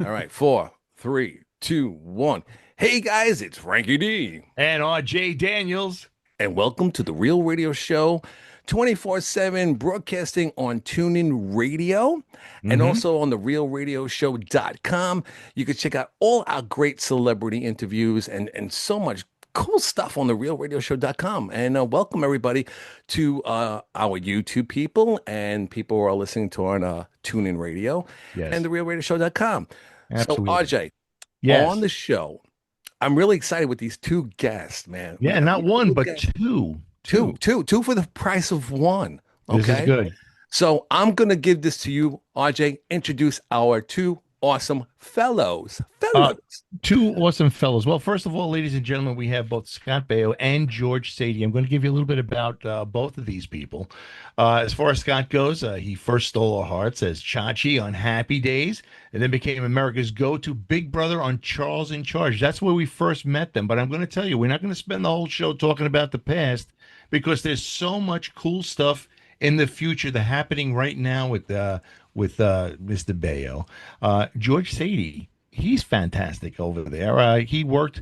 All right, four, three, two, one. Hey guys, it's Frankie D, And R.J. Daniels. and welcome to the Real Radio Show, 24/7 broadcasting on TuneIn Radio and Hmm. also on the realradioshow.com. You can check out all our great celebrity interviews and so much cool stuff on the realradioshow.com. And welcome everybody to our YouTube people and people who are listening to on TuneIn Radio and Yes, the realradioshow.com. So absolutely. RJ, on Yes. the show. I'm really excited with these two guests, man. Yeah, not one, We but got two. two, Two. two, two for the price of one. This is Okay. good. So I'm gonna give this to you, RJ. Introduce our two awesome fellows. Uh, Fellows. Two awesome fellows. Well, first of all, ladies and gentlemen, we have both Scott Baio and George Saadi. I'm going to give you a little bit about both of these people. As far as Scott goes, he first stole our hearts as Chachi on Happy Days, and then became America's go-to Big Brother on Charles in Charge. That's where we first met them. But I'm going to tell you, we're not going to spend the whole show talking about the past because there's so much cool stuff in the future that happening right now with Mr. Baio. George Sadie, he's fantastic over there. He worked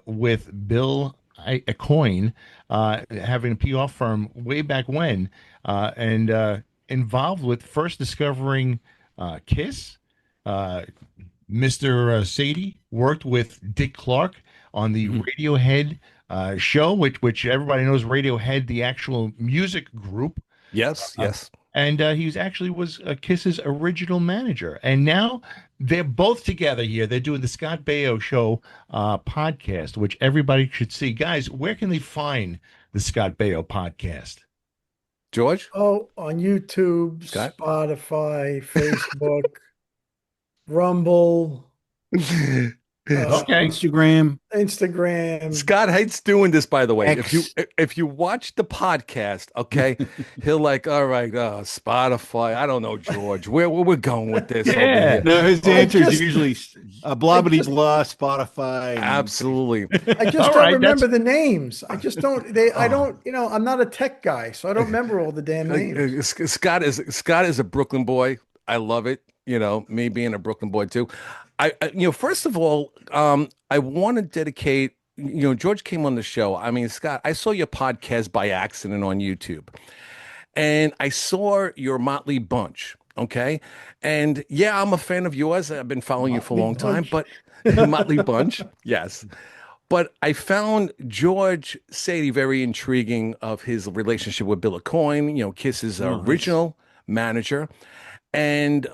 with Bill Coin, having a PR firm way back when, and involved with first discovering Kiss. Uh, Mr. Sadie worked with Dick Clark on the Mhm. Radiohead show, which everybody knows Radiohead, the actual music group. Yes, Uh, yes. and he was Kiss's original manager. And now they're both together here. They're doing the Scott Baio Show podcast, which everybody should see. Guys, where can they find the Scott Baio podcast? George, Oh, on YouTube, Scott. Spotify, Facebook, Rumble, Okay. Instagram, Instagram. Scott hates doing this, by the way. If you X. if you watch the podcast, okay, he'll like, all right, Spotify. I don't know, George. Where we're going with this over Yeah. here? No, his Oh, I answer is just, usually I blah blah just, blah, Spotify, and absolutely. I just All don't right. That's remember the names. I just don't. I Oh. don't. I'm not a tech guy, so I don't remember all the damn names. Scott is a Brooklyn boy. I love it. Me being a Brooklyn boy too. First of all, I want to dedicate. George came on the show. I mean, Scott, I saw your podcast by accident on YouTube, and I saw your Motley Bunch. Okay, and yeah, I'm a fan of yours. I've been following you for a Motley long time, Bunch. but Motley Bunch, yes. But I found George Sadie very intriguing of his relationship with Bill Coyne, Kiss's oh, nice. original manager, and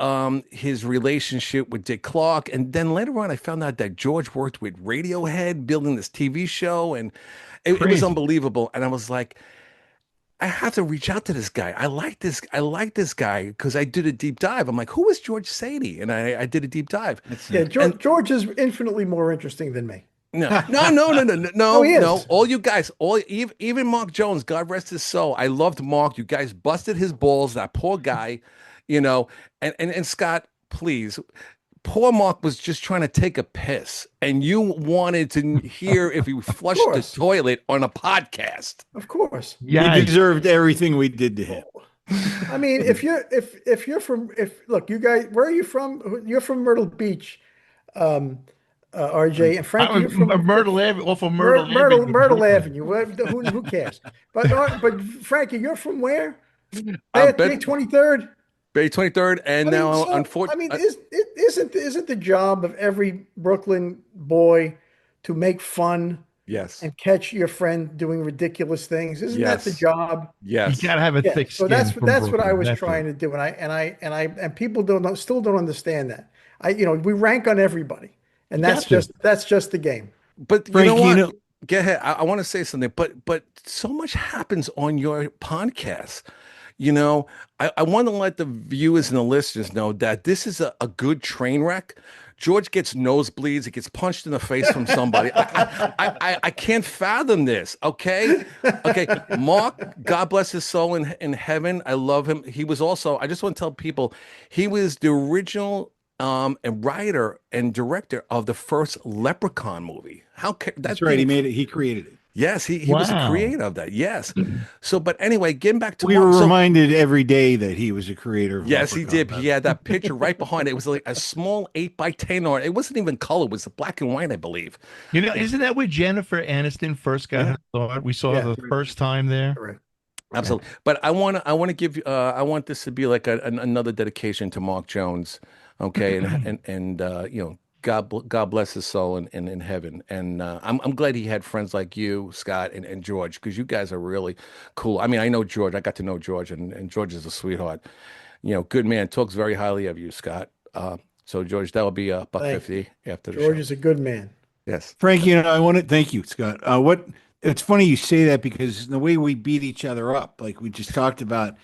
his relationship with Dick Clark. And then later on, I found out that George worked with Radiohead building this TV show, and it was crazy. unbelievable. And I was like, I have to reach out to this guy. I like this. I like this guy because I did a deep dive. I'm like, who is George Sadie? And I did a deep dive. That's Yeah, And George is infinitely more interesting than me. no, no, no, no, no, no, No, no, he no. is. All you guys, even Mark Jones, God rest his soul. I loved Mark. You guys busted his balls. That poor guy, you know. And Scott, please, poor Mark was just trying to take a piss, and you wanted to hear if he Of flushed the course, toilet on a podcast. of course. He Yeah. deserved everything we did to him. I mean, if you're from if look, you guys, where are you from? You're from Myrtle Beach, um, RJ, and Frankie, you're I'm from Myrtle Avenue, off of Myrtle Avenue, Myrtle Brooklyn. Avenue. Who cares? But Frankie, you're from where? Bay Bet 23rd. Bay 23rd, and now I mean, unfortunately, isn't the job of every Brooklyn boy to make fun yes, and catch your friend doing ridiculous things? Isn't that the yes, job? You yes. gotta have a Yeah, thick so skin from that's what I Brooklyn. was That's trying it. to do, and people still don't understand that. We rank on everybody, and You got to. that's just the game. But you know Frankie, what? Go ahead. I want to say something, but so much happens on your podcast. I want to let the viewers and the listeners know that this is a good train wreck. George gets nosebleeds. He gets punched in the face from somebody. I can't fathom this. Okay. Okay. Mark, God bless his soul in heaven. I love him. He was also, I just want to tell people, he was the original and writer and director of the first Leprechaun movie. How ca- that's that right. He thing made it. He created it. Yes, he was a Wow. creator of that. Yes. So, but anyway, getting back to We Mark. were So, reminded every day that he was a creator of yes, he Leprechaun. did. He had that picture right behind it. It was like a small 8 by 10, or it wasn't even color. It was black and white, I believe. Isn't that where Jennifer Aniston first got Yeah. her start? We saw Yeah, the first time there. correct. Yeah. Absolutely. But I want to give you, I want this to be like another dedication to Mark Jones. Okay. God bless his soul in heaven. And I'm glad he had friends like you, Scott, and George, because you guys are really cool. I mean, I know George. I got to know George, and George is a sweetheart. Good man. Talks very highly of you, Scott. So George, that will be a buck Thank you. 50 after the George show. is a good man. Yes. Frankie, I want to thank you, Scott. It's funny you say that because the way we beat each other up, like we just talked about,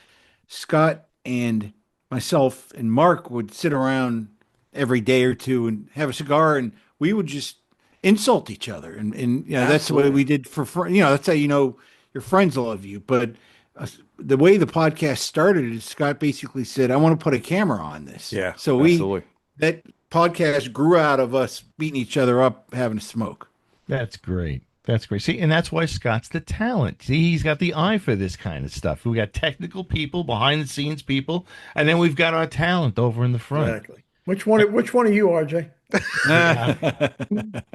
Scott and myself and Mark would sit around every day or two and have a cigar, and we would just insult each other, and that's the way Absolutely. we did that's how your friends love you. But the way the podcast started is Scott basically said, "I want to put a camera on this," Yeah. so we Absolutely. that podcast grew out of us beating each other up, having a smoke. That's great. That's great. See, and that's why Scott's the talent. See, he's got the eye for this kind of stuff. We got technical people, behind the scenes people, and then we've got our talent over in the front. Exactly. Which one are you, RJ?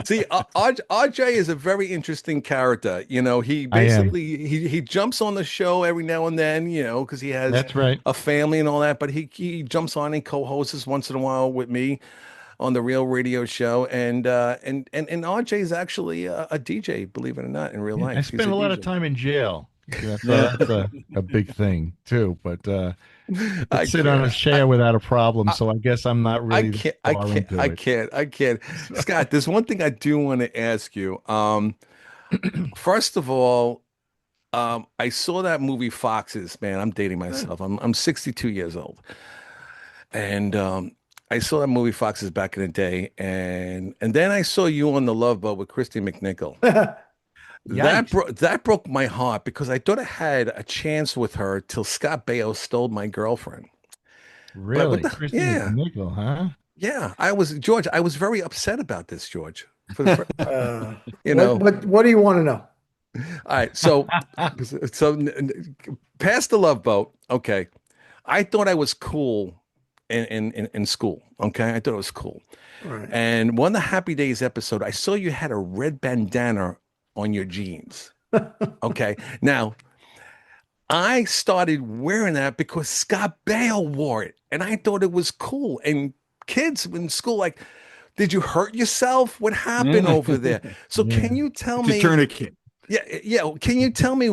See, RJ is a very interesting character. He I am. basically he jumps on the show every now and then, because he has That's right. a family and all that, but he jumps on and co-hosts once in a while with me on the Real Radio Show. And RJ is actually a DJ, believe it or not, in real Yeah, I life. He's spent a a lot of DJ. time in jail. Yeah. That's a big thing too. But could I sit on a can't. chair without a problem. I, So I guess I'm not I really that can't. I far can't. into I it. can't. I can't. Scott, there's one thing I do want to ask you. First of all, I saw that movie Foxes. Man, I'm dating myself. I'm 62 years old, and I saw that movie Foxes back in the day, and then I saw you on the Love Boat with Christy McNichol. Yikes! That broke my heart because I thought I had a chance with her till Scott Baio stole my girlfriend. But what Really, the? Christy Yeah, McNichol, huh? yeah. I was George. I was very upset about this, George. For Uh, you what know. what what do you want to know? All right. So past the Love Boat. Okay. I thought I was cool in school. Okay. I thought it was cool. All right. And one of the Happy Days episode, I saw you had a red bandana on your jeans. Okay. Now, I started wearing that because Scott Baio wore it, and I thought it was cool. And kids in school, like, did you hurt yourself? What happened over there? So Yeah. can you tell It's a me? tourniquet. Yeah, yeah. Can you tell me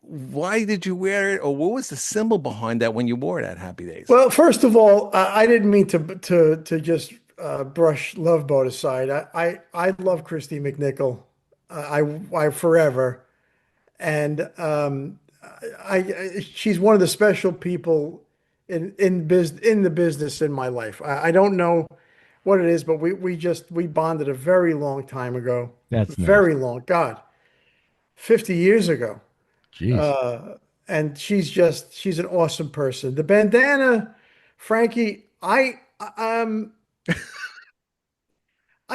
why did you wear it, or what was the symbol behind that when you wore it at Happy Days? Well, first of all, I didn't mean to just brush Love Boat aside. I love Christy McNichol. I forever, and she's one of the special people in the business in my life. I don't know what it is, but we bonded a very long time ago, That's nice. very long. God, 50 years ago. Jeez. And she's an awesome person. The bandana, Frankie, I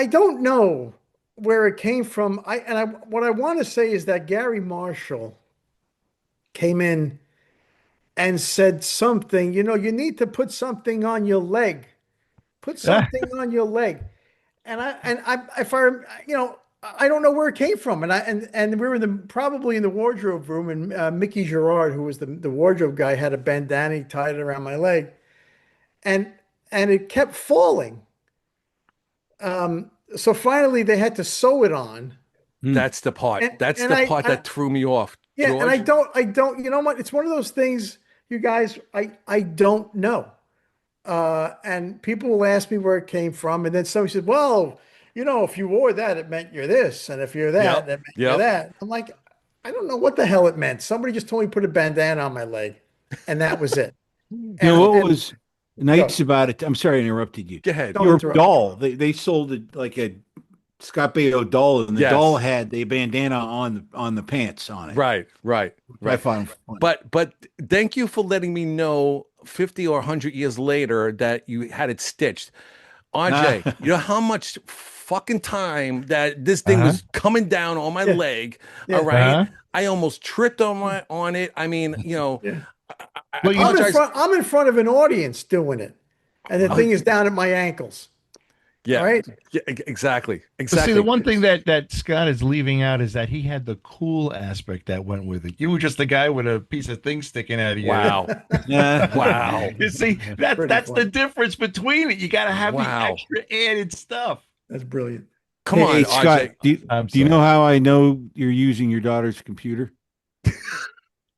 don't know where it came from. What I want to say is that Gary Marshall came in and said something, you need to put something on your leg. Put something on your leg. If I, I don't know where it came from. And we were probably in the wardrobe room, and Mickey Gerard, who was the wardrobe guy, had a bandana, he tied it around my leg, and it kept falling. So finally they had to sew it on. That's the part. And That's and the part I that threw me off, yeah, and George. I don't, you know what? It's one of those things, you guys, I don't know. And people will ask me where it came from, and then somebody said, "Well, if you wore that, it meant you're this, and if you're that, Yep. that meant you're Yep. that." I'm like, I don't know what the hell it meant. Somebody just told me to put a bandana on my leg, and that was it. What And was nice go, about it? I'm sorry I interrupted you. Go ahead. don't Your interrupt. doll, they sold it like a Scott Baio doll, and the doll Yes. had the bandana on the pants on it. Right. Right. I Right. found funny. But thank you for letting me know 50 or 100 years later that you had it stitched. RJ, you know how much fucking time that this thing Uh-huh. was coming down on my Yeah, leg. All yeah, right. Uh-huh. I almost tripped on it. I mean, yeah. I Well, apologize. I'm in front of an audience doing it, and the Oh, thing is down at my ankles. All yeah. right. Yeah, exactly. but see, the Exactly. one thing that Scott is leaving out is that he had the cool aspect that went with it. You were just the guy with a piece of thing sticking out of you. Wow. Wow. You see, That's that's pretty that's the funny. difference between it. You got to have the Wow. extra added stuff. That's brilliant. Come Hey, on, Scott, RJ. I'm do you know sorry. how I know you're using your daughter's computer?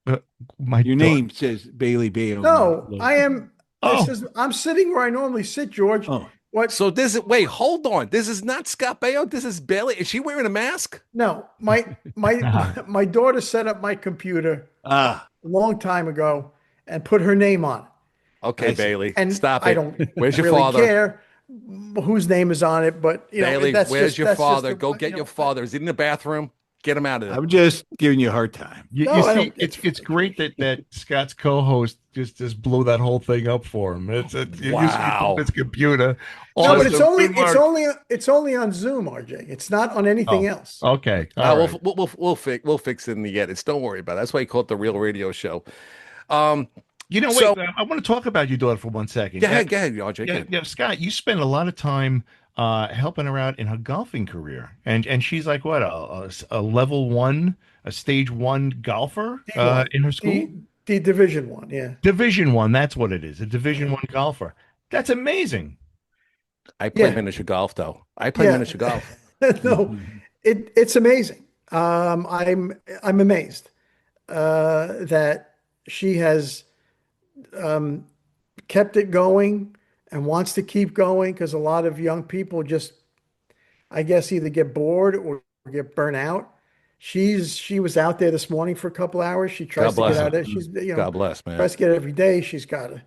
Uh, my Your daughter. name says Bailey Baio on the No, logo. I am. This Oh, is. I'm sitting where I normally sit, George. Oh, What? So this is wait, hold on. This is not Scott Baio. This is Bailey. Is she wearing a mask? No, my daughter set up my computer ah, a long time ago and put her name on it. Okay, I see. Bailey. And Stop I it. don't Where's your really father? care whose name is on it, but Bailey, where's your that's just father? the Go get your father. Is he in the bathroom? Get him out of there. I'm just giving you a hard time. you no, I see, don't. it's great that Scott's co-host just blew that whole thing up for him. You're using your Wow. daughter's computer. No, but Awesome. Good work. it's only on Zoom, RJ. It's not on anything Oh, else. okay. All right. We'll fix it in the edits. Don't worry about it. That's why you call it the real radio show. Um, Wait, so I want to talk about your daughter for 1 second. go ahead, RJ. Go Yeah, ahead. yeah, Scott, you spend a lot of time helping her out in her golfing career, and she's like what a level one, a stage one golfer D1, in her school. D Division One. Yeah, Division one, that's what it is, a Division one golfer. That's amazing. I play yeah, miniature golf though. I play yeah. miniature golf. No, it's amazing. I'm amazed that she has kept it going and wants to keep going because a lot of young people just, I guess, either get bored or get burnt out. She was out there this morning for a couple hours. She God tries to get bless out her. there. She's God bless, man. tries to get it every day. She's got to.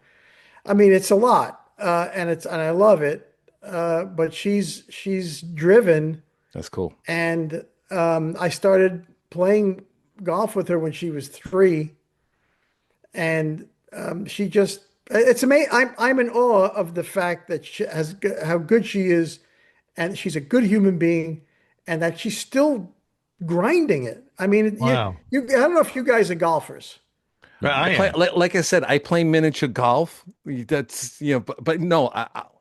I mean, it's a lot, and I love it. But she's driven, That's cool. and I started playing golf with her when she was 3, and she just it's amazing. I'm in awe of the fact that she has how good she is, and she's a good human being, and that she's still grinding it. I mean, Wow. I don't know if you guys are golfers. I I play am. like I said. I play miniature golf. That's but no.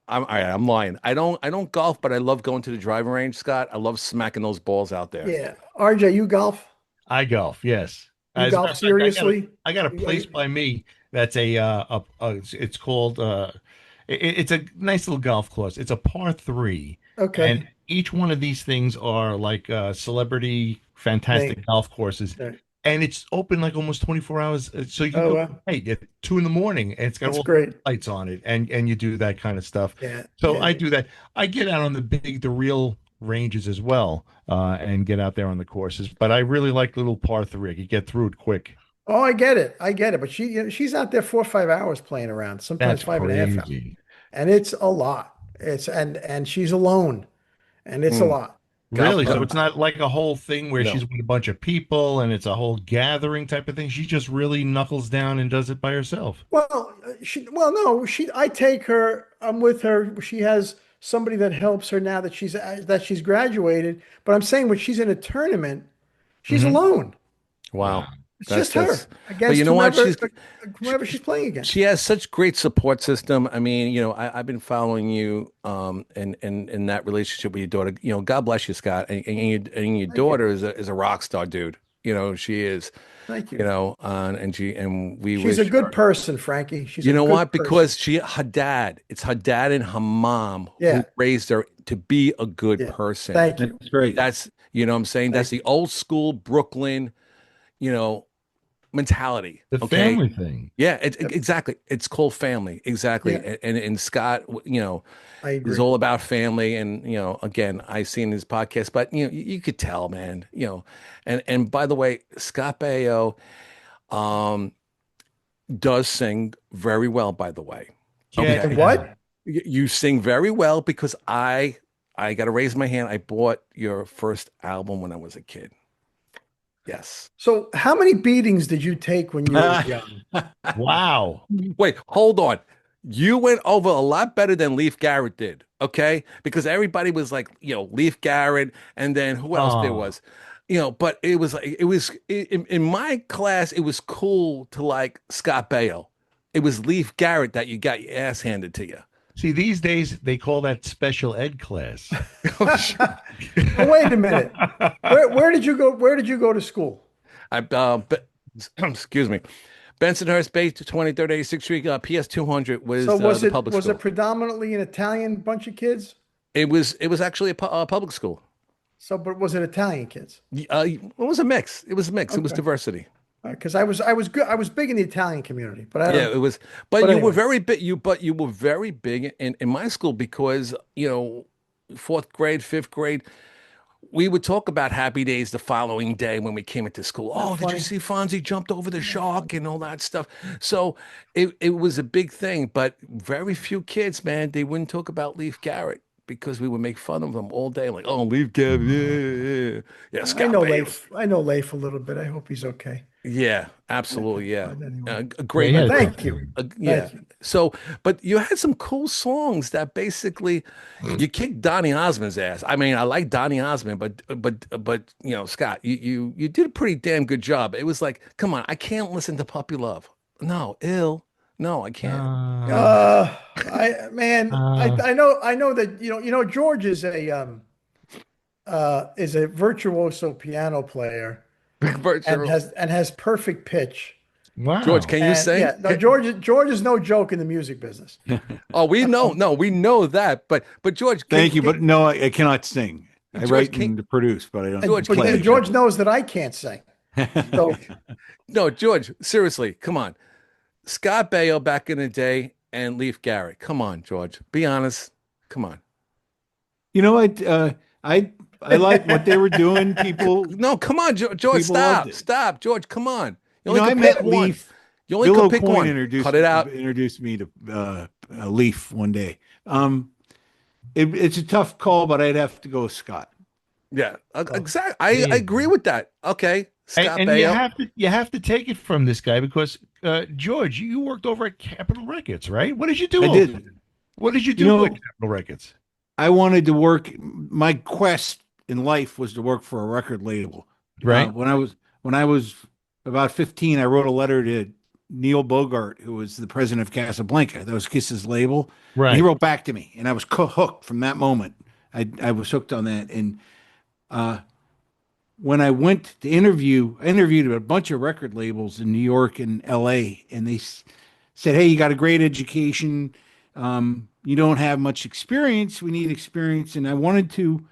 I'm lying. I don't golf, but I love going to the driving range, Scott. I love smacking those balls out there. Yeah, RJ, you golf? I golf, yes. You As a matter golf of fact, seriously? I got a place by me that's it's called it's a nice little golf course. It's a par three, Okay. and each one of these things are like celebrity Name. fantastic golf courses, Right. and it's open like almost 24 hours. So you can Oh, go well, at 2 in the morning, and it's got that's all great. lights on it, and you do that kind of stuff. Yeah, So yeah. I do that. I get out on the real ranges as well, and get out there on the courses. But I really like little par three. I could get through it quick. Oh, I get it. I get it. But she's out there 4 or 5 hours playing around, sometimes That's 5.5 hours, crazy. and it's a lot. It's and she's alone, and it's a Mm. lot. Golf. Really? So it's not like a whole thing where No. she's with a bunch of people and it's a whole gathering type of thing. She just really knuckles down and does it by herself. No, I take her. I'm with her. She has somebody that helps her now that she's graduated. But I'm saying when she's in a tournament, she's Hmm. alone. Wow. Wow. It's That's just her that's. But you against know what? whoever she's playing She against. has such great support system. I mean, I've been following you in that relationship with your daughter. God bless you, Scott. And your Thank you. daughter is a rock star, dude. She is, Thank you. and we She's a wish good her. person, Frankie. She's You a know good what? person. Because it's her dad and her mom who Yeah, raised her to be a good yeah. person. Thank you. That's great. That's, what I'm saying? That's Thank the you. old school Brooklyn, you know, mentality. The Okay. family thing. Yeah, Yep, exactly. It's called family. Exactly. yeah, And Scott, I is agree. all about family. And, again, I seen his podcast, but you could tell, man, and by the way, Scott Baio um does sing very well, by the way. Yeah. And Okay. what? You sing very well because I got to raise my hand. I bought your first album when I was a kid. Yes. So, how many beatings did you take when you were young? Wow. Wait, hold on. You went over a lot better than Leif Garrett did, okay? Because everybody was like, Leif Garrett, and then who else there Oh, was, but it was like in my class, it was cool to like Scott Baio. It was Leif Garrett that you got your ass handed to you. see, these days they call that special ed class. Oh, shit. Well, wait a minute. Where did you go? Where did you go to school? But excuse me, Bensonhurst Bay to 23rd 86th Street, PS 200 So was was the it public was it school. predominantly an Italian bunch of kids? It was actually a public school. So, but was it Italian kids? It was a mix. It was a mix. It was Okay, diversity. because I was good. I was big in the Italian community, but I Yeah, don't. it was. But But you were anyway, very big. You were very big in my school because fourth grade, fifth grade, we would talk about Happy Days the following day when we came into school. not Oh, did you funny. see Fonzie jumped over the shark and all that stuff? So it was a big thing. But very few kids, man, they wouldn't talk about Leif Garrett because we would make fun of them all day. Like, oh, Leif Garrett, yeah, I Scott know Baio. Leif. I know Leif a little bit. I hope he's okay. Yeah, absolutely. Yeah. But anyway, A Yeah, great, he a had a great, great thank you, career. yeah. thank you. So, but you had some cool songs that basically you kicked Donny Osmond's ass. I mean, I like Donny Osmond, but Scott, you did a pretty damn good job. It was like, come on, I can't listen to Puppy Love. No, ill. No, I can't. You know, Uh, I man, uh, I know that George is a virtuoso piano player and virtual. has perfect pitch. George, wow. can you And sing? yeah, no, George is no joke in the music business. Oh, we know, no, we know that. But George, Thank you, but no, I cannot sing. I George, write and produce, but I don't And, George, but can play. you? George knows that I can't sing. So No, George, seriously, come on. Scott Baio back in the day and Leif Garrett. Come on, George. Be honest. Come on. You know what? I like what they were doing. People No, come on, George. people loved Stop. it. Stop, George. Come on. You You know, only I could pick met one. Leaf. You only Bill could pick O'Coin one. Cut it out. introduced me to Leaf one day. It's a tough call, but I'd have to go with Scott. Yeah, oh, exactly. There I you agree go. with that. Okay, Scott And you Baio. have to take it from this guy because George, you worked over at Capitol Records, right? What did you do I over did. there? What did you You do at know, Capitol Records? I wanted to work. My quest in life was to work for a record label. Right? When I was about 15, I wrote a letter to Neil Bogart, who was the president of Casablanca. That was Kiss's label, and he Right. wrote back to me, and I was hooked from that moment. I was hooked on that, and uh, when I went to interview, I interviewed a bunch of record labels in New York and L.A., and they said, "Hey, you got a great education. You don't have much experience. We need experience." And I wanted to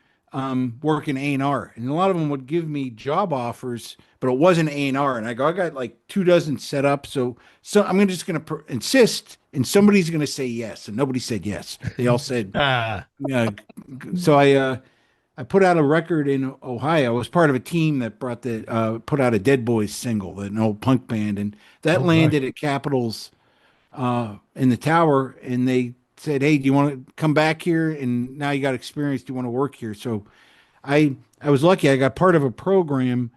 work in A&R, and a lot of them would give me job offers, but it wasn't A&R. And I go, I got like 2 dozen set up, so I'm just going to insist, and somebody's going to say yes, and nobody said yes. They all said, Ah, yeah. So I put out a record in Ohio. I was part of a team that put out a Dead Boys single, an old punk band, and that oh gosh. landed at Capitol's in the tower, and they said, "Hey, do you want to come back here? And now you got experience. Do you want to work here?" So I was lucky. I got part of a program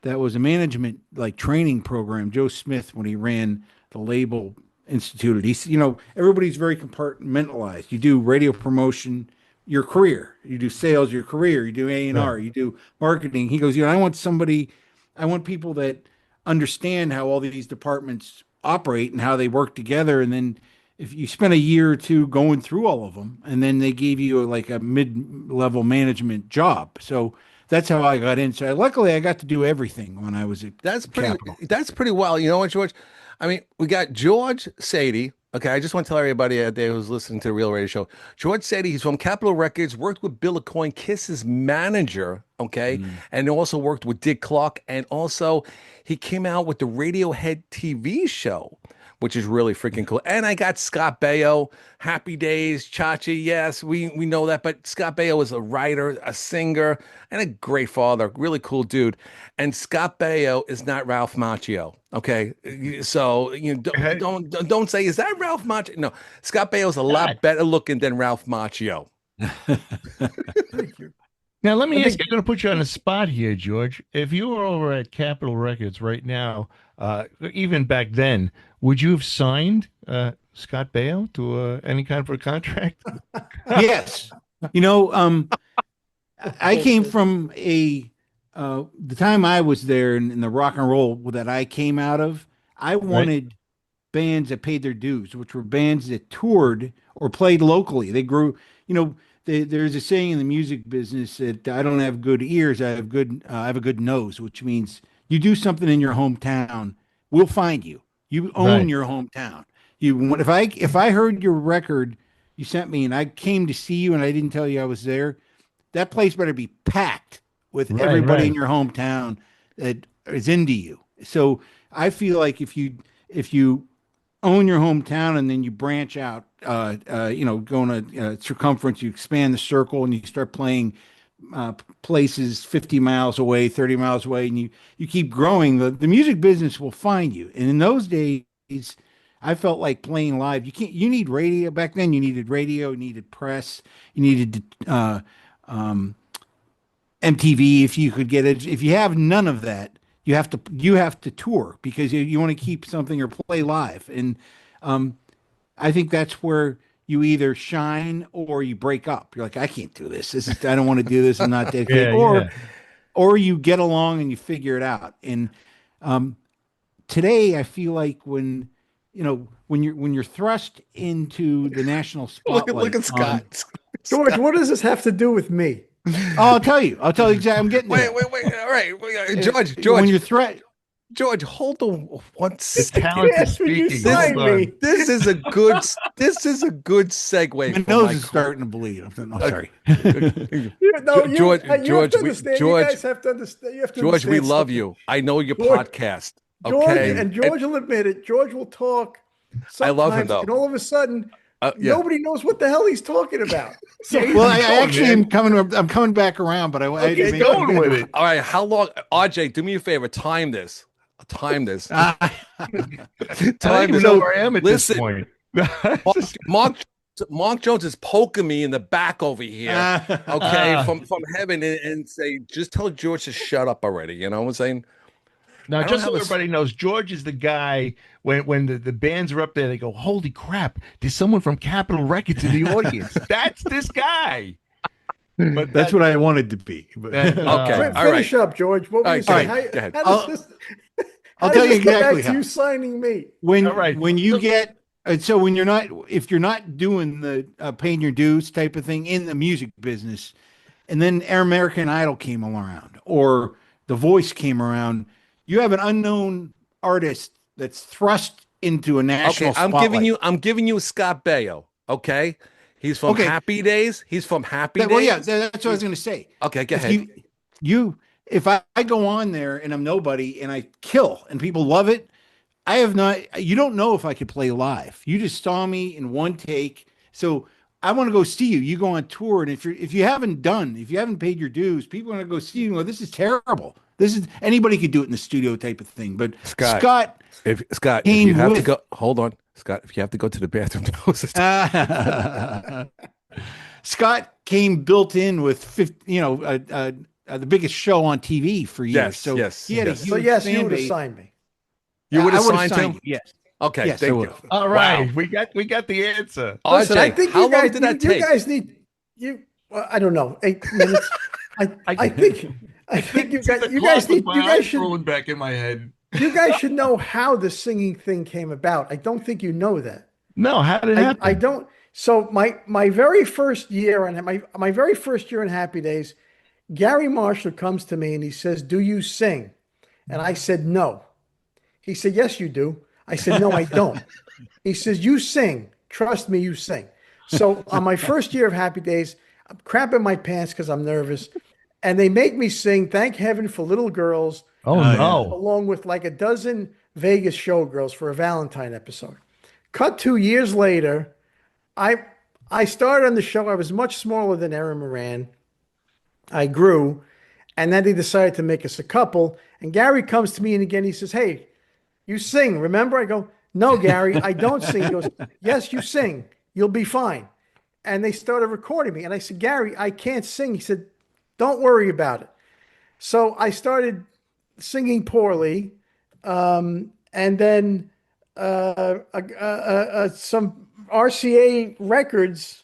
that was a management like training program. Joe Smith, when he ran the label, instituted. He's everybody's very compartmentalized. You do radio promotion, your career. You do sales, your career. You do A&R. Right. You do marketing. He goes, I want people that understand how all these departments operate and how they work together. And then if you spend a year or two going through all of them, and then they gave you like a mid-level management job. So that's how I got in. So luckily I got to do everything when I was at That's pretty. Capitol. That's pretty wild. You know what, George? I mean, we got George Saadi. Okay, I just want to tell everybody out there who's listening to the Real Radio Show. George Saadi, he's from Capitol Records, worked with Bill O'Coin, Kiss's manager, okay, Mm. and also worked with Dick Clark, and also he came out with the Radiohead TV show, which is really freaking cool. And I got Scott Baio, Happy Days, Chachi. Yes, we know that, but Scott Baio is a writer, a singer, and a great father, really cool dude. And Scott Baio is not Ralph Macchio. Okay, so Hey, don't say is that Ralph Macchio? No, Scott Baio is a God. lot better looking than Ralph Macchio. thank you. Now let I me ask think you, I'm going to put you on the spot here, George. If you were over at Capitol Records right now, even back then, would you have signed Scott Baio to any kind of a contract? Yes. You know, I came Bullshit. from the time I was there in the rock and roll that I came out of, I Right, wanted bands that paid their dues, which were bands that toured or played locally. They grew, you know, there's a saying in the music business that I don't have good ears, I have a good nose, which means you do something in your hometown, we'll find you. You own right, your hometown. If I heard your record you sent me and I came to see you and I didn't tell you I was there, that place better be packed with right, everybody in right. your hometown that is into you. So I feel like if you own your hometown and then you branch out, go on a circumference, you expand the circle and you start playing places 50 miles away, 30 miles away, and you keep growing, the music business will find you. And in those days, I felt like playing live. You need radio. Back then, you needed radio, you needed press, you needed MTV if you could get it. If you have none of that, you have to tour because you want to keep something or play live. And I think that's where you either shine or you break up. You're like, I can't do this. I don't want to do this. I'm not dedicated. Yeah, yeah. Or you get along and you figure it out. And today, I feel like when you're thrust into the national Look spotlight at on. Scott. George, Scott. what does this have to do with me? Oh, I'll tell you. I'll tell you exactly. I'm getting to Wait, that. wait, wait. All right. George, When George, you're threat, George, hold on one The second. talent is Yes, when you speaking. This Hold sign on. me. this is a good segue my for nose my is starting to bleed. I'm sorry. No, George, you have George, to understand. You guys have to understand. You have to George, we understand love something. you. I know your George, podcast. George, Okay. and George will admit it. George will talk I love him sometimes, though. and all of a sudden, Yeah. nobody knows what the hell he's talking about. So Yeah, Well, he's I going, actually man. am coming. I'm coming back around, but I had to Okay, He's make good, sure. going with good. it. All right. How long? RJ, do me a favor. Time this. Time this. I don't Time even this. know where I am at this Listen, point. Mark, Mark, Mark Jones is poking me in the back over here. Okay, from heaven and say, just tell George to shut up already. You know what I'm saying? Now, I don't just so have a. everybody knows, George is the guy when the bands are up there, they go, "Holy crap, there's someone from Capitol Records in the audience." That's this guy. But That's what I wanted to be. But that Okay. All right. Finish up, George. What All were you right. Go saying? ahead. Go ahead. How does I'll this? I'll How tell does you this get exactly back to how. you signing me? all right. When you So- get so when you're not if you're not doing the paying your dues type of thing in the music business, and then American Idol came around or The Voice came around, you have an unknown artist that's thrust into a Okay. national I'm giving spotlight. you. I'm giving you Scott Baio. Okay. He's from Okay, Happy Days. He's from Happy well, yeah, Days. that's what I was He's going to say. okay. Go If ahead. if I go on there and I'm nobody and I kill and people love it, I have not. You don't know if I could play live. You just saw me in one take. So I want to go see you. You go on tour, and if you haven't paid your dues, people are going to go see you and go, this is terrible. This is anybody could do it in the studio type of thing. But Scott. Scott If Scott, if you came have to with go, hold on, Scott. If you have to go to the bathroom, Scott came built in with 50, the biggest show on TV for years. yes, So yes, he had a yes. So huge yes, you fan would have base. signed me. You would have I would signed him. you. Yes, Okay, yes, I thank would you. have. all Wow. right, we got the answer. Listen, I RJ, think how you long guys, did that you take? guys need you. Well, I don't know, 8 minutes. I think you guys need you guys should rolling back in my head. you guys should know how the singing thing came about. I don't think you know that. No, how did it happen? I don't. So my very first year and my very first year in Happy Days, Gary Marshall comes to me and he says, "Do you sing?" And I said, "No." He said, "Yes, you do." I said, "No, I don't." He says, "You sing. Trust me, you sing." So on my first year of Happy Days, I'm crapping my pants because I'm nervous. And they make me sing Thank Heaven for Little Girls, Oh Yeah. no. along with like a dozen Vegas showgirls for a Valentine episode. Cut 2 years later, I I started on the show. I was much smaller than Erin Moran. I grew, and then they decided to make us a couple. And Gary comes to me and again he says, "Hey, you sing, remember?" I go, "No, Gary, I don't sing." He goes, "Yes, you sing. You'll be fine." And they started recording me. And I said, "Gary, I can't sing." He said, "Don't worry about it." So I started singing poorly. And then some RCA Records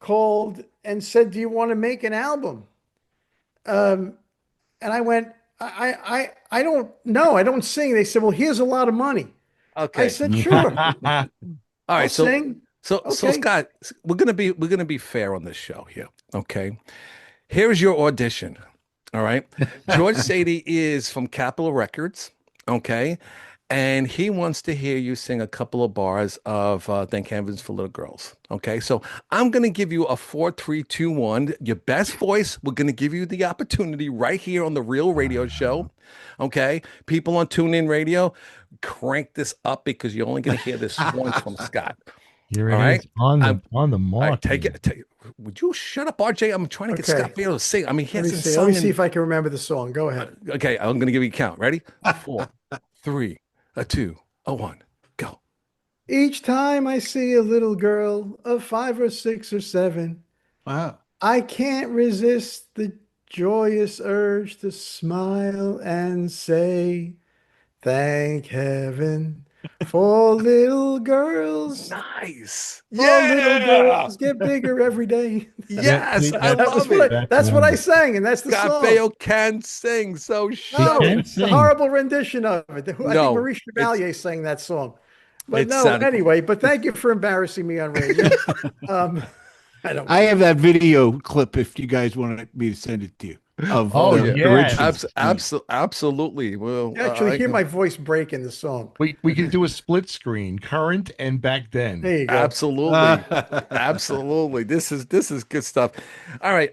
called and said, "Do you want to make an album?" Um, and I went, I don't know. I don't sing. They said, "Well, here's a lot of money." I Okay. said, "Sure, All I'll right. So sing." so Okay. Scott, we're gonna be fair on this show here. Okay. Here's your audition. All right. George Saadi is from Capitol Records. Okay. And he wants to hear you sing a couple of bars of Thank Heavens for Little Girls. Okay. So I'm going to give you a 4, 3, 2, 1. Your best voice. We're going to give you the opportunity right here on the Real Radio Show. Okay. People on TuneIn Radio, crank this up because you're only going to hear this once from Scott. Here All it right. is on I'm, the all right. mark Take here. it. Would you shut up, RJ? I'm trying to get Okay. Scott Baio to sing. I mean, he Let me hasn't see. Let me sung see in. if I can remember the song. Go ahead. Okay, I'm gonna give you a count. Ready? 4, 3, 2, 1, go. Each time I see a little girl of 5 or 6 or 7, Wow. I can't resist the joyous urge to smile and say, "Thank heaven for little girls. Nice. Oh, little Yeah. girls get bigger every day." Yeah, Yes, see, I that's love it. that's That's what I wonderful. sang, and that's the Scott song. Baio can sing, so He shut No, it. can it's a sing. horrible rendition of it. I think No, Maurice it's Chevalier sang that song. But it no, sounded anyway, but thank you for embarrassing me on radio. Um, I don't I care. have that video clip if you guys want me to send it to you of Oh oh the yeah. original. yes. Absolutely. Well, You actually I hear my voice break in the song. We can do a split screen, current and back then. There you go. absolutely. Absolutely. This is good stuff. All right.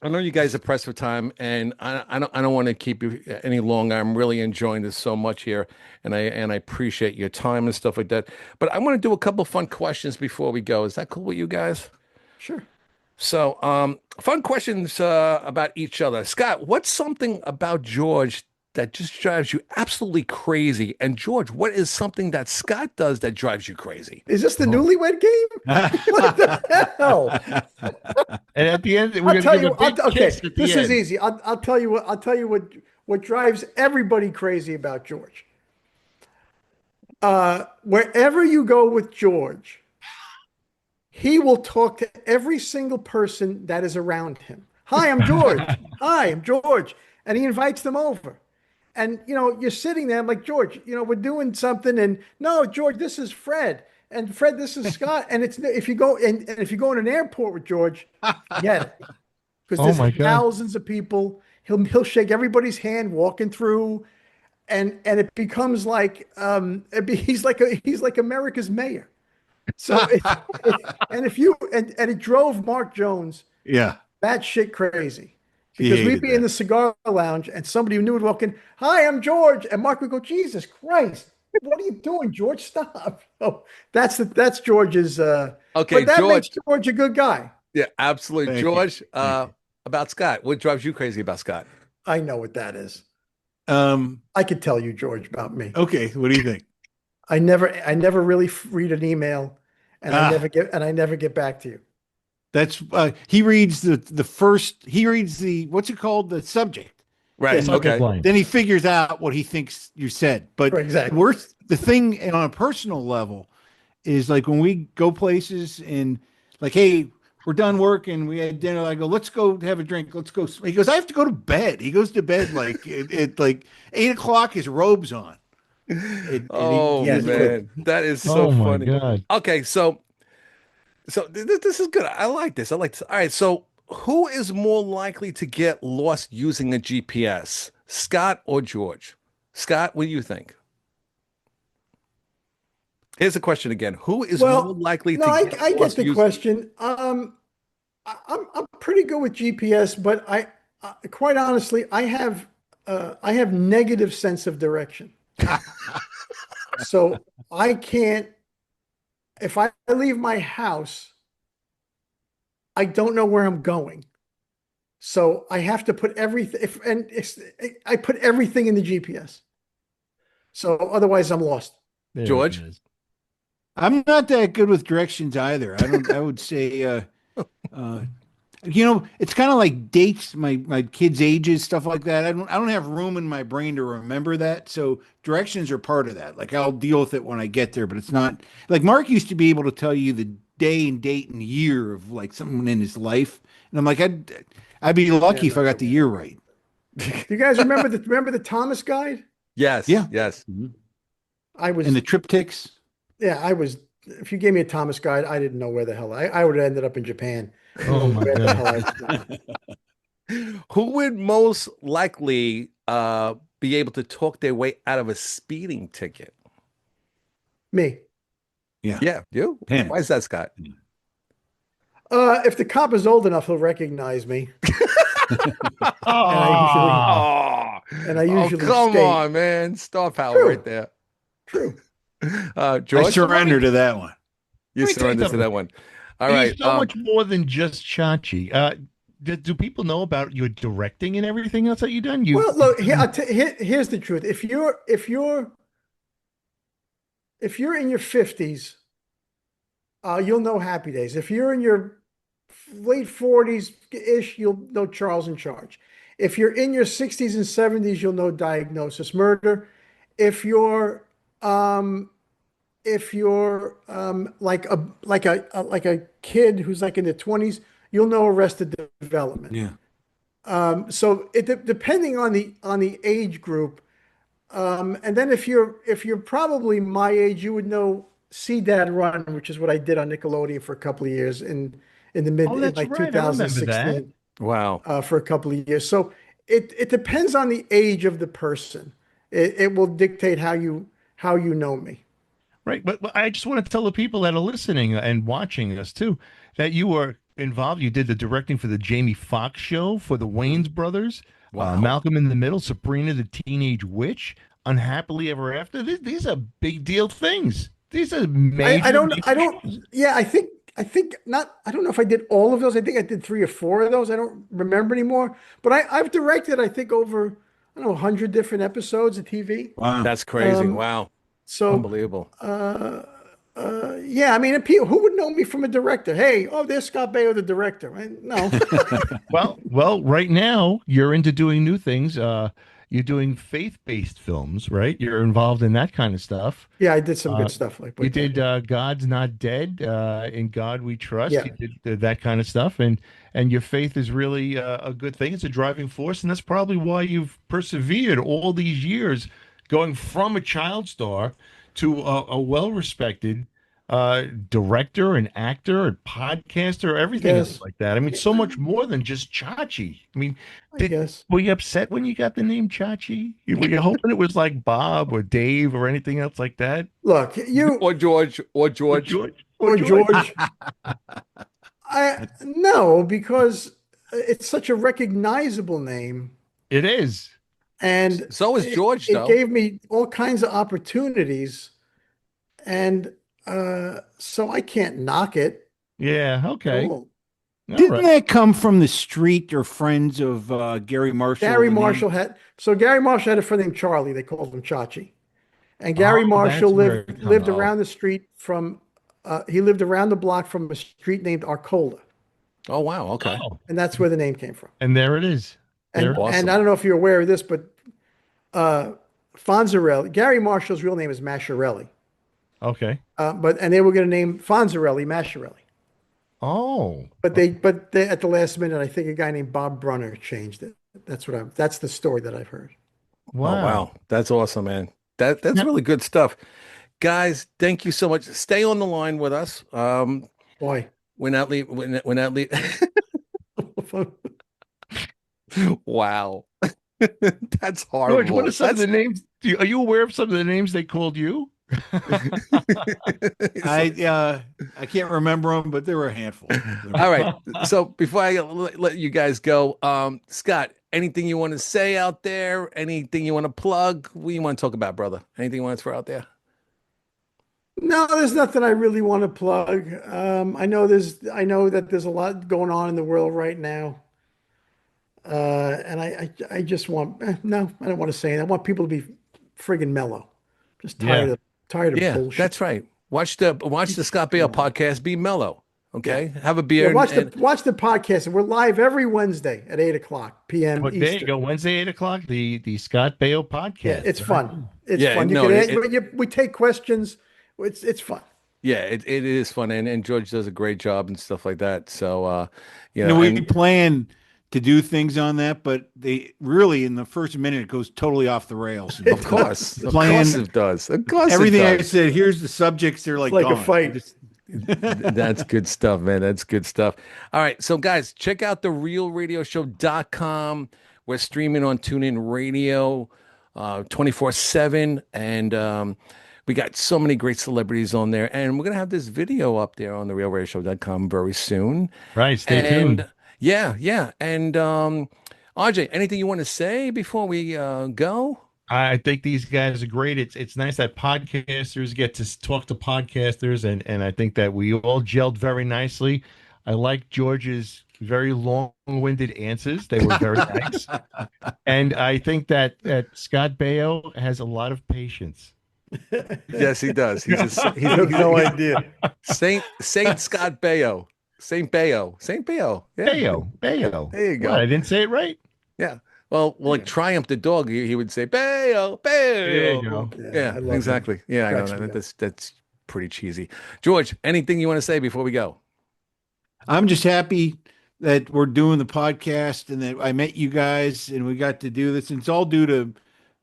I know you guys are pressed for time, and I don't want to keep you any longer. I'm really enjoying this so much here, and I appreciate your time and stuff like that. But I want to do a couple fun questions before we go. Is that cool with you guys? Sure. So, fun questions about each other. Scott, what's something about George that just drives you absolutely crazy? And George, what is something that Scott does that drives you crazy? Is this the Oh. newlywed game? What the hell? And at the end, we're I'll going to tell give a you. big Okay, kiss at the this is end. easy. I'll tell you what. I'll tell you what drives everybody crazy about George. Wherever you go with George, he will talk to every single person that is around him. "Hi, I'm George. Hi, I'm George," and he invites them over. And you're sitting there. I'm like, "George, we're doing something." And, "No, George, this is Fred. And Fred, this is Scott." And it's if you go and if you go in an airport with George, forget it. Because Oh there's my God. thousands of people. He'll shake everybody's hand walking through, and it becomes like he's like America's mayor. So and if you and it drove Mark Jones Yeah, that shit crazy he because we'd hated be in that. the cigar lounge and somebody new would walk in. "Hi, I'm George," and Mark would go, "Jesus Christ, what are you doing, George? Stop!" Oh, that's George's. Okay, But that makes George. George a good guy. Yeah, absolutely. Thank you. George, Thank you. about Scott, what drives you crazy about Scott? I know what that is. Um, I could tell you, George, about me. okay, what do you think? I never really read an email, and Ah, I never get back to you. that's he reads the first he reads the what's it called, the subject, Right. Yeah, Subject Okay. line. then he figures out what he thinks you said. But right, exactly. the thing on a personal level is like when we go places and like, hey, we're done work and we had dinner. I go, let's go have a drink. Let's go. He goes, I have to go to bed. He goes to bed like it like 8 o'clock. His robe's on. And Oh he Yes, doesn't go. man, that is so Oh my funny. God. Okay, so this is good. I like this. I like this. All right, so who is more likely to get lost using a GPS, Scott or George? Scott, what do you think? Here's the question again. Who is more Well, likely no, to I, get I get lost the using? question. I'm pretty good with GPS, but quite honestly, I have negative sense of direction. So I can't, if I leave my house, I don't know where I'm going. So I have to put everything, I put everything in the GPS. So otherwise I'm lost. There it George? is. I'm not that good with directions either. I don't. I would say, It's kind of like dates, my kids' ages, stuff like that. I don't have room in my brain to remember that. So directions are part of that. Like I'll deal with it when I get there, but it's not like Mark used to be able to tell you the day and date and year of like someone in his life. And I'm like, I'd be Yeah, lucky if I got no. the year right. Do you guys remember the Thomas guide? Yes, Yeah. yes. Mhm. I And was the triptychs. Yeah, I was. If you gave me a Thomas guide, I didn't know where the hell I would have ended up in Japan. I don't Oh know my where the God. hell I was going. Who would most likely be able to talk their way out of a speeding ticket? Me. Yeah. Yeah, you. Him. Why is that, Scott? If the cop is old enough, he'll recognize me, and I usually Ah, Oh, and I oh, usually come state on, man. Star power right true, there. true. I George, so surrender to that one. you let me tell you surrender to something. that one. All You're right. so much more than just Chachi. Do people know about your directing and everything else that you've done? Well, look here. Here's the truth. If you're in your 50s, you'll know Happy Days. If you're in your late 40s ish, you'll know Charles in Charge. If you're in your 60s and 70s, you'll know Diagnosis Murder. If you're um, if you're like a kid who's like in the 20s, you'll know Arrested Development. Yeah. So depending on the age group, and then if you're probably my age, you would know See Dad Run, which is what I did on Nickelodeon for a couple of years Oh, in that's like right. I remember that. 2016 Wow. for a couple of years. So it depends on the age of the person. It will dictate how you know me. Right. But I just want to tell the people that are listening and watching us too that you were involved. You did the directing for the Jamie Foxx show for the Wayans brothers, Wow. Malcolm in the Middle, Sabrina the Teenage Witch, Unhappily Ever After. These are big deal things. These are I major, don't major I don't shows. yeah I think not I don't know if I did all of those. I think I did three or four of those. I don't remember anymore. But I've directed I think over I don't know 100 different episodes of TV. Wow. That's crazy. Um, Wow. so Unbelievable. yeah, I mean, if people, who would know me from a director? Hey, oh, there's Scott Baio, the director. No, Well, right now you're into doing new things. You're doing faith-based films, right? You're involved in that kind of stuff. yeah, I did some Uh, good stuff You like that. did God's Not Dead, In God We Trust. Yeah, You did that kind of stuff, and your faith is really a good thing. It's a driving force, and that's probably why you've persevered all these years, going from a child star to a well-respected director and actor and podcaster, I everything else guess. like that. I mean, Yeah, so much more than just Chachi. I mean, I did guess. were you upset when you got the name Chachi? Were you hoping it was like Bob or Dave or anything else like that? Look, you Or George, or Or George. George? Or or George? George. I no, because it's such a recognizable name, It is. and So is it, George, it though. gave me all kinds of opportunities, and so I can't knock it Yeah. at Okay. all. All Didn't right. that come from the street or friends of Gary Marshall, Gary the name? Marshall had a friend named Charlie. They called him Chachi. And Gary Oh, Marshall that's where it comes. lived Oh, around the street from he lived around the block from a street named Arcola, oh, wow. Okay. Oh, and that's where the name came from. and there it is. There it And Awesome. I don't know if you're aware of this, but uh, Fonzarelli, Gary Marshall's real name is Masciarelli, Okay. and they were going to name Fonzarelli Masciarelli, Oh, but they at the last minute, I think a guy named Bob Brunner changed it. That's the story that I've heard. Oh, wow. wow. That's awesome, man. That's Now, really good stuff. Guys, thank you so much. Stay on the line with us. Boy, We're not leave. We're not leave. Wow. That's George, what are horrible. some of the That's names? Are you aware of some of the names they called you? I can't remember them, but there were a handful. all right. So before I let you guys go, Scott, anything you want to say out there? Anything you want to plug? What do you want to talk about, brother? Anything you want to throw out there? no, there's nothing I really want to plug. I know that there's a lot going on in the world right now. And I just want no, I don't want to say it. I want people to be friggin' mellow. Just Yeah. tired of Yeah, bullshit. that's right. Watch the Scott Baio Mellow. podcast. Be mellow. Okay, have a beer. Yeah, watch the podcast. We're live every Wednesday at 8 o'clock p.m. But there you Eastern. go. Wednesday, 8 o'clock, the Scott Baio Yeah, podcast. it's Very fun. cool. It's Yeah, fun. You no, can ask, we take questions. It's fun. yeah, it is fun, and George does a great job and stuff like that. So, We and plan to do things on that, but they really in the first minute it goes totally off the rails. of course, The of plan, course it does. Of course, everything it I does. said. Here's the subjects. They're like Like a gone. fight. That's good stuff, man. That's good stuff. All right. So, guys, check out the realradioshow.com. We're streaming on TuneIn Radio 24/7. And we got so many great celebrities on there. And we're going to have this video up there on the realradioshow.com very soon. Right. Stay And tuned. yeah. And RJ, anything you want to say before we go? I think these guys are great. It's nice that podcasters get to talk to podcasters, and I think that we all gelled very nicely. I like George's very long-winded answers. They were very nice. And I think that Scott Baio has a lot of patience. Yes, he does. He's You have no idea. Saint Scott Baio. Saint Baio. Saint Baio. Yeah. Baio. There you go. What, I didn't say it right? Yeah. Well, like Triumph the dog, he would say Baio, Baio. There you go. Yeah, I love exactly. Yeah, I know Cracks me that. up. That's pretty cheesy. George, anything you want to say before we go? I'm just happy that we're doing the podcast and that I met you guys and we got to do this. And it's all due to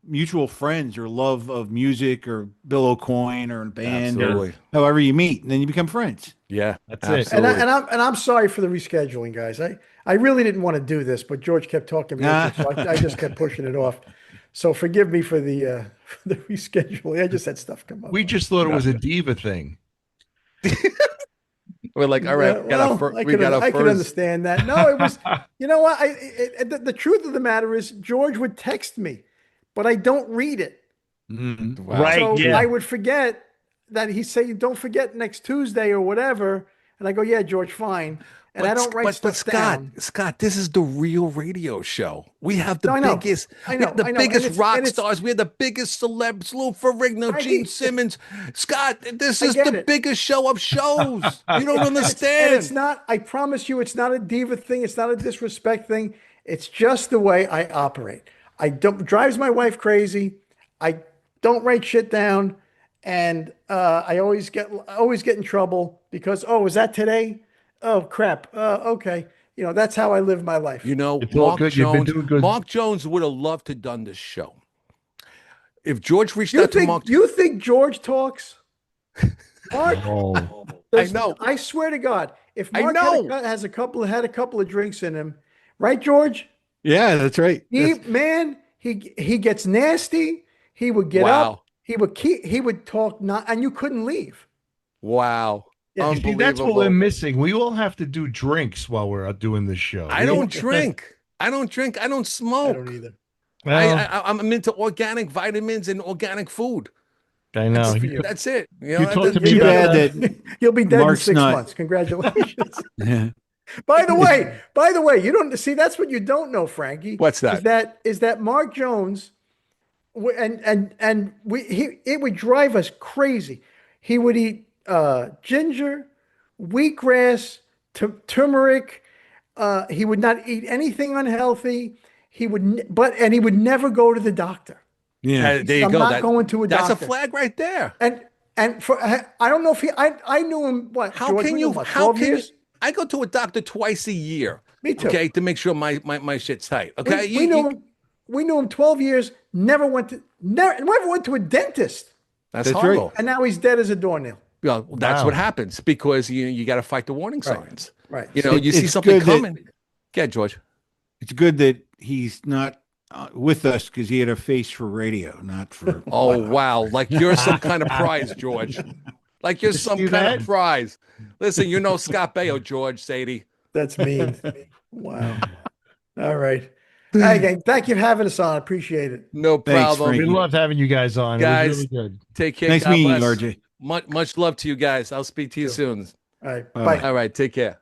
mutual friends or love of music or Bill O'Coin or a band Absolutely. or however you meet, and then you become friends. Yeah, That's it. absolutely. And I'm sorry for the rescheduling, guys. I really didn't want to do this, but George kept talking me into it, so I just kept pushing it off. So forgive me for the rescheduling. I just had stuff come up. We just thought it was a diva thing. We're like, all right, Yeah, we got our well, I could first. understand that. No, it was, you know what? The truth of the matter is, George would text me, but I don't read it. Wow. Right. So yeah. I would forget that he'd say, "Don't forget next Tuesday or whatever," and I go, "Yeah, George, fine." And I don't write stuff down. Scott, this is the real radio show. We have the No, I know. biggest, I we know, have the I know. biggest And it's- rock and it's- stars. We have the biggest celebs, Lou Ferrigno, Frankie- Gene Simmons. Scott, this I is get the it. biggest show of shows. You don't And understand. it's not, I promise you, it's not a diva thing. It's not a disrespect thing. It's just the way I operate. I don't, drives my wife crazy. I don't write shit down. And I always get in trouble because, oh, is that today? Oh, crap. Okay. You know, that's how I live my life. You know, It's all good. You've been doing good. Mark Jones would have loved to done this show. If George reached You out to Mark, think George talks? Mark, Oh, I know. I swear to God, if I Mark know. had a couple of drinks in him, right, George? Yeah, that's right. He gets nasty. He would get Wow. up. He would talk not, and you couldn't leave. Wow. Yeah, you see, that's what we're missing. We all have to do drinks while we're out doing this show. I don't drink. I don't I smoke. don't either. Well, I'm into organic vitamins and organic food. I know. Good for you. That's it. You You know, talked to that- me Too about bad that. that You'll be dead Mark's in 6 not- months. Congratulations. yeah. By the way, you don't see, that's what you don't know, Frankie. What's that? Is that Mark Jones it would drive us crazy. He would eat ginger, wheatgrass, turmeric. He would not eat anything unhealthy. He would never go to the doctor. Yeah. There you I'm go. not going to a That's doctor. a flag right there. And for I don't know if I knew him. What? How George, can we you? know what, How 12 can years? you? I go to a doctor twice a year. Me too. Okay, to make sure my shit's tight. Okay, We knew him 12 years. Never went to a dentist, That's That's horrible. right. and now he's dead as a doornail. Well, that's Wow. what happens because you got to fight the warning signs. Right. You know, you see It's something good that- coming. Yeah, George. It's good that he's not with us because he had a face for radio, not for. Oh wow, like you're some kind of prize, George. Like you're some see kind that? of prize. Listen, you know Scott Baio, George Saadi. That's mean. Wow. All right. Hey, gang, thank you for having us on. I appreciate it. No Thanks, problem. We Frankie. loved having you guys on. Guys, It was really good. Take care. Nice God meeting you, bless. RJ. Much love to you guys. I'll speak to you soon. All right. Bye-bye. Bye. All right, take care.